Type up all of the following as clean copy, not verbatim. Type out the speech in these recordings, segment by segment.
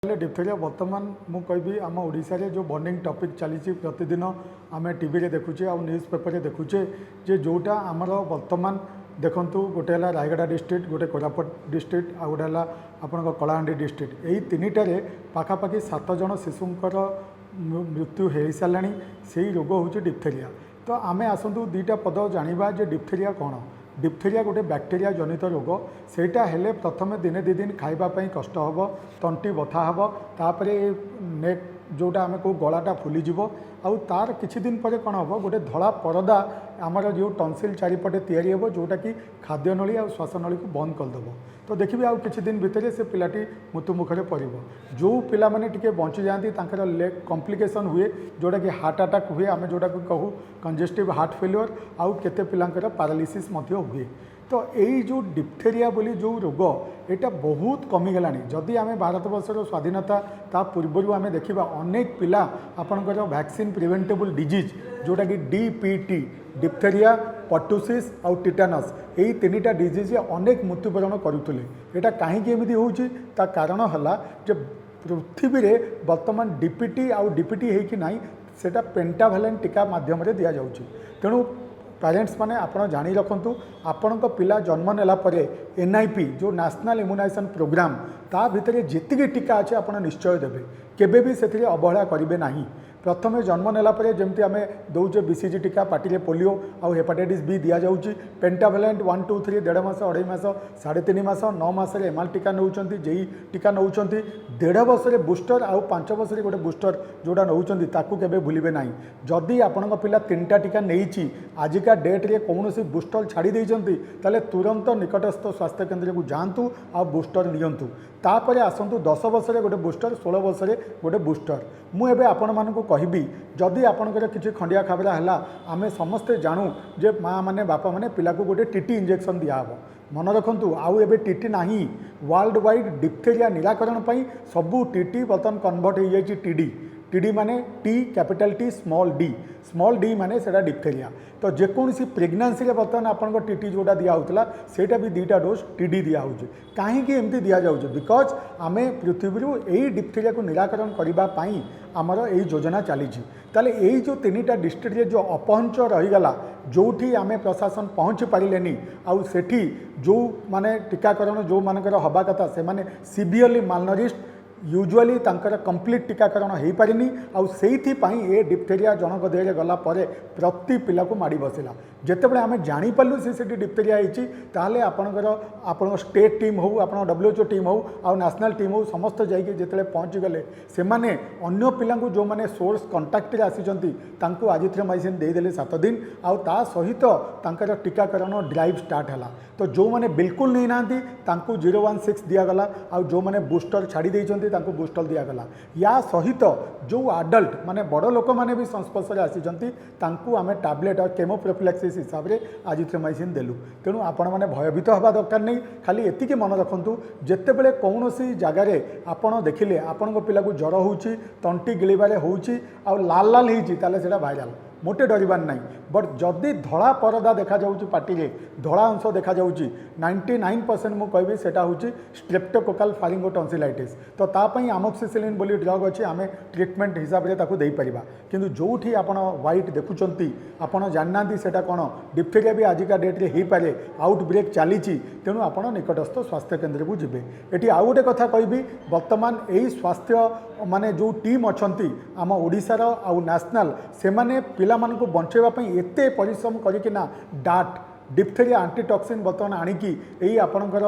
Diphtheria वर्तमान मुझे कहि आम ओडिशा रे जो बर्निंग टॉपिक चली प्रतिदिन आम टीवी रे देखुचे आ न्यूज़ पेपर रे देखुचे जे जोटा आमर वर्तमान देखंतु गोटे है रायगड़ा डिस्ट्रिक्ट गोटे कोरापुट डिस्ट्रिक्ट आ गोटे है आपन कलाहांडी डिस्ट्रिक्ट यही तीनिटारे पाखापाखि 7 जन शिशुंकर मृत्यु हो सारा से रोग हूँ डिप्थेरिया। तो आमे आसतु दुईटा पद जानिबा जे डिप्थेरिया कौन। डिप्थेरिया गोटे बैक्टेरिया जनित रोग सेटा हेले प्रथमे दिने दी दिन खाइबापी कष्ट हम तंटी बथा हम तापर नेक जोटा आम को गलाटा फुलीज आउ तार किछि दिन पर कौन हम गोटे धला परदा आमर जो टनसिल चारिपटे तैयारी हो जोटा कि खाद्य नली और श्वासनली को बंद करदेव। तो देखिए आउ किछि दिन भितर से पिलाटी मृत्यु मुखरे पड़ो। जो पिला माने टिके बंची जाती लेग कॉम्प्लिकेशन हुए जोटा कि हार्ट अटैक हुए आम जोटा कि कहूँ कंजेस्टिव हार्ट फेल्योर आउ केते पिलांकर पैरालिसिस मध्य हुए। तो यही जो डिप्थेरिया बोली जो रोग यहाँ बहुत कमिगलानी। जदि आम भारत वर्षर स्वाधीनता ता पूर्व आम देखा अनेक पिला आपणकर वैक्सीन प्रिवेंटेबल डिजीज जोटा कि डीपीटी डिप्थेरिया पर्टुसिस और टिटानस यही तीनिटा डिजीज अनेक मृत्युवरण करुले। यहाँ कहीं एमती होची ता कारण है जे पृथ्वी रे वर्तमान डीपीटी आउ डीपीटी होकि ना सेटा पेंटाभालेंट टीका माध्यम रे दिया जाउची। तेणु पेरेंट्स माने आपण जानी रखंतु आपण पिला जन्म नेला परे एनआईपी जो नेशनल इम्यूनाइजेशन प्रोग्राम ता भितर जेतिकी टीका अच्छे आपण निश्चय देबे केबे भी सेथिरे अवहेला करिवे नाही। प्रथमे जन्म नेला परे जेमती आमे दौचे बीसीजी टीका पार्टी पोलियो आउ हेपाटाइटिस बी दिया जाउची पेंटाभालेंट 1 2 3 1.5 मास 2.5 मास 3.5 मास 9 मास एमआर टीका नौचंती जेई टीका नौचंती 1.5 वर्ष रे बूस्टर आउ 5 वर्ष रे गोटे बूस्टर जोड़ा नौचंती ताकू केबे भूलिबे नाही। जदि आपनका पिला 3टा टीका नेइची आजिका डेट रे कौनसी बूस्टर छाड़ी देइचंती ताले तुरंत निकटस्थ स्वास्थ्य केंद्र को जांतु आ बूस्टर नियंतु। तापरे आसंतु 10 वर्ष रे गोटे बूस्टर 16 वर्ष रे गोटे बूस्टर। मु एबे आपण मानकु कहबी जदि आपणकर किसी खंडिया खाबरा है आमे समस्ते जानू जे माँ मैंने बापा मैंने पिला को गोटे टीटी इंजेक्शन दिहब। मन रखु आउ एबे टीटी नाही वर्ल्ड वाइड डिप्थेरिया निराकरण पई सबू टीटी बर्तन कन्वर्ट हो जाइए टीडी। टीडी माने T capital T small D माने सेटा डिप्थेरिया। तो जेकोसी प्रेगनेंसी रे बर्तमान आपन टीटी जोटा दिया होता सेटा भी 2टा डोज टीडी दिया होउचे। कहीं एमती दि जाउचे बिकज आमे पृथ्वी यही डिप्थेरिया को निराकरण करने आमर यही योजना चली। ताले यही जो 3टा डिस्ट्रिक्ट जो अपहंच रहीगला जोठी आमे प्रशासन पहुँची पारे आउ सेठी जो माने टीकाकरण जो मानकर हवा कथा से माने सीवियरली मालनरिश्ड यूजुअली तांकर कंप्लीट टीकाकरण हो पारिनी आउ सेइथि पई ए डिप्थेरिया जनक देहरे गला परे प्रति पिला को माड़ी बसिला। जेतेबेले आमे जानि पालु से डिप्थेरिया होइची ताले आपन स्टेट टीम हो आपन WHO टीम हो आउ नेशनल टीम हो समस्त जाइके जेतेबेले पहुँची गले से माने अन्य पिला जो माने सोर्स कांटेक्ट रे आसीचंती तांको आजिथ्रोमाइसिन दे देले 7 दिन आउ ता सहित तांकर टीकाकरण ड्राइव स्टार्ट हला। तो जो माने बिल्कुल नहीं नांती तांको 016 दिया गला आउ जो माने बूस्टर छाड़ी देइचंती तांको बूस्टर दिया गला। या सहित जो आडल्ट माने बड़ लोक माने भी संस्पर्श रे आसीचंती तांको आमे टैबलेट और केमोप्रोफिलैक्सिस हिसाब रे आजिथ्रोमाइसिन देलु। तेणु आपण माने भयभीत हवा दरकार नहीं। खाली एतिके मन रखंतु जेतेबेले कौनसी जगार आपण देखिले आपण पिला को ज्वर होउची तंटी गिलिबारे होउची आ लाल लाल होइची ताले सेटा भाइराल मोटे डरबार ना। बट जदि धड़ा परदा देखा जाउची पार्टी रे धड़ा अंश देखा जाउची 99% मु कहबी सेटा होउची स्ट्रेप्टोकोकल फारिंगोटॉन्सिलाइटिस। तो तापई आमोक्सिसिलिन बोली ड्रग अच्छे आमे ट्रीटमेंट हिसाब रे ताकू देई परिबा। किंतु जोठी आपण व्हाइट देखुचंती आपण जाननांती सेटा कोन डिप्थेरिया भी आजिका डेट रे ही पारे आउटब्रेक चलीची। तेणु आपण निकटस्थ स्वास्थ्य केंद्र को जिबे। एटी आउ गोटे कथा कहबी वर्तमान एई स्वास्थ्य माने जो टीम अछंती आम ओडिसार आउ नेशनल से माने पिला मान को बंचेवा पई एते परिश्रम करिकिना डाट डिप्थेरिया एंटीटॉक्सिन बर्तमान आणिकी यही आपणकर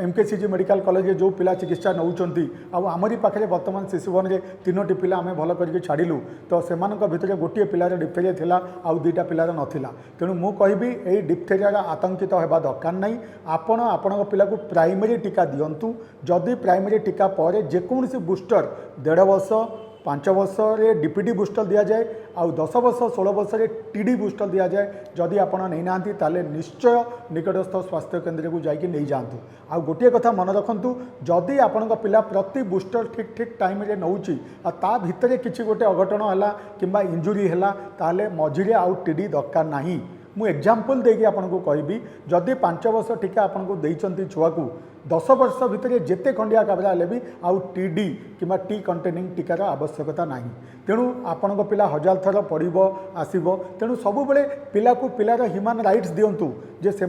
MKCG मेडिकल कॉलेज जो पिला चिकित्सा नौचंती आमरी पाखे वर्तमान शिशुभवन में 3टी पिला आम भल करके छाड़िलु। तो से भितर गोटे पिलार डिप्थेरिया थिला आउ 2टा पिलार नथिला। तेणु मु कहबी यही डिप्थेरिया आतंकित होगा दरकार नहीं। आपण पिला को प्राइमरी टीका दिंतु। जदि प्राइमरी टीका पर जेकोसी बूस्टर 1.5 वर्ष 5 वर्ष रे डीपीटी बूस्टर दिया जाए आउ 10 वर्ष 16 वर्ष रे टीडी बूस्टर दिया जाए। जदि आपण नहीं नांती ताले निश्चय निकटस्थ स्वास्थ्य केंद्र को जाइए नहीं जातु। आ गोटे कथा मन रखंतु जदि आपण पिला प्रति बूस्टर ठीक ठीक टाइम रे नौची आ ता भितरे किछि गोटे अघटन हला किंबा इंजुरी हला ताले मझिरे आउ टीडी दरकार नाही। मु एग्जांपल देकी आपन को कहबी जदि 5 वर्ष टीका आपन को देइचंती छुआ को 10 वर्ष भितर जिते खंडिया काबरा हेले भी आउ टीडी कि टी कंटेनिंग टीकार आवश्यकता ना तेणु आपण पिला 1000 थर पढ़ो आसब तेणु सब बेले पिला को पिलार ह्यूमन राइट्स दिंतु जे से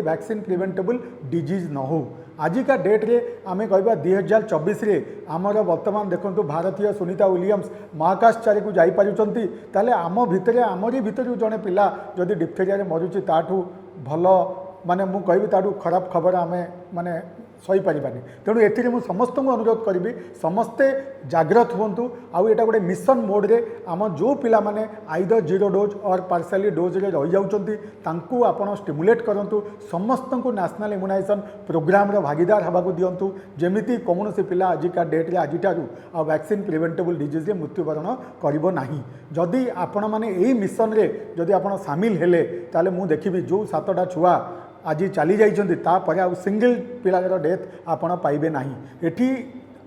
वैक्सीन प्रिवेंटेबल डिजीज न हो आजिका डेट्रे आम कह 2024 आमर वर्तमान देखो भारतीय सुनीता विलियम्स महाकाशचारी को जापारुंट ताले आम भितर आमरी भितर जड़े पिला जदि डिप्थेरिया मरुची ताठू भल माने मु कहबी ताठू खराब खबर आम माने सही पारिबानी तेणु एथिरे मु समस्त को अनुरोध करी समस्ते जागृत हुंतु आउ एटा गोटे मिशन मोड रे आम जो पिला माने आइदर 0 डोज और पार्शियली डोज रे रही जाउचंती तांकू आपण स्टिमुलेट करंतु समस्त को नेशनल इम्यूनाइजेशन प्रोग्राम रो भागीदार हबाकू दियंतु जेमिति कौनसी पिला आजिका डेट रे आजिठारु आ वैक्सीन प्रिवेंटेबल डिजीज रे मृत्युवरण करिवो नाही जदि आपण माने एही मिशन रे जदि आपण शामिल हेले ताले मु देखिबी जो 7टा छुआ आज चली जापर आ सिंगल पिलार डेथ आपण पाइबे ना एठी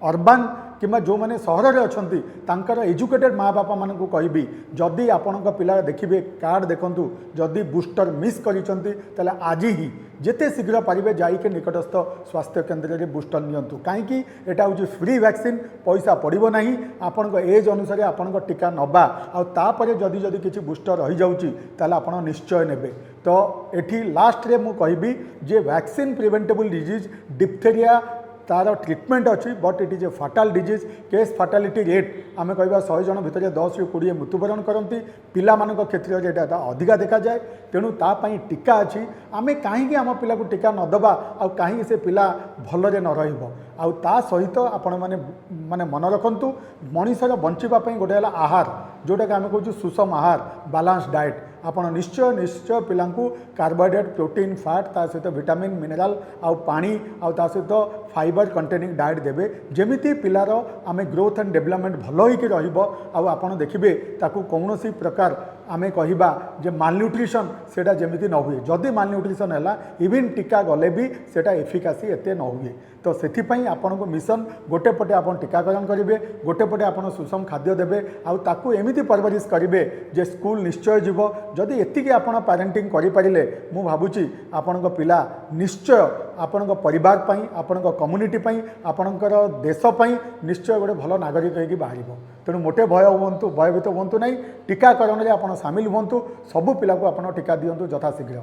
अर्बान किंबा जो मैंने सहर में अच्छा एजुकेटेड माँ बापा मान को कहबी जदि आपण पिला देखिए कार्ड देखूँ जदि बूस्टर मिस कर आज ही जिते शीघ्र पारे जाइके निकटस्थ स्वास्थ्य केन्द्र में बूस्टर नियंतु कहीं एटा हूँ फ्री वैक्सीन पैसा पड़ो ना आपण एज अनुसार आपण टीका नवा आउे जदि जदि किसी बूस्टर रही जाऊँगी आप निश्चय नेबे तो एठी लास्ट रे मु कहबी जे वैक्सीन प्रिवेंटेबल डिजीज डिप्थेरिया तार ट्रिटमेंट अच्छी but it is a fatal disease case fatality rate आम कह 100 जन भितर 10 ରୁ 20 मृत्युवरण करती पिला क्षेत्र में अधिका देखा जाए तेणु तापाई टीका अच्छी आम कहीं आम पिला को टीका नदबा आ कहीं से पिला भलरे न रहिबो आउ ता सहित आपण माने मन रखंतु मनीषर बंचिबापी गोटे आहार जोटा कि आम कहूँ सुषम आहार बालांस डाएट आपण निश्चय निश्चय पिलांकु कार्बोहाइड्रेट प्रोटीन फैट ता सहित विटामिन मिनरल आउ पानी आउ ता सहित फाइबर कंटेनिंग डाएट देबे जेमिति पिलार आमे ग्रोथ एंड डेवलपमेंट भल होइके रहिबो आउ आपण देखिबे ताकू कौनसी प्रकार आमे कहिबा जे मालन्यूट्रिशन सेटा जेमिति न हुए जदि मालन्यूट्रिशन हैला इवन टीका गले भी सेटा एफिकासी एते न हुए तो सेथिपाई आपण को मिशन गोटे पटे आपण टीकाकरण करेंगे गोटे पटे आपण सुषम खाद्य देबे आउ ताकू एमिति परवरिश करेंगे जे स्कूल निश्चय जीव जदि एतिकी आपण पेरेंटिंग करि पारिले मु भाबुची आपण पिला निश्चय आपण परिवार पई आपण कम्युनिटी पई आपणकर देश पई निश्चय गोटे भल नागरिक होइकी बाहरिबो तेणु मोटे भयभीत हुंतु नहीं टीकाकरण में आप सामिल हुंतु सबु पिला को आपण टीका दियंतु यथाशीघ्र।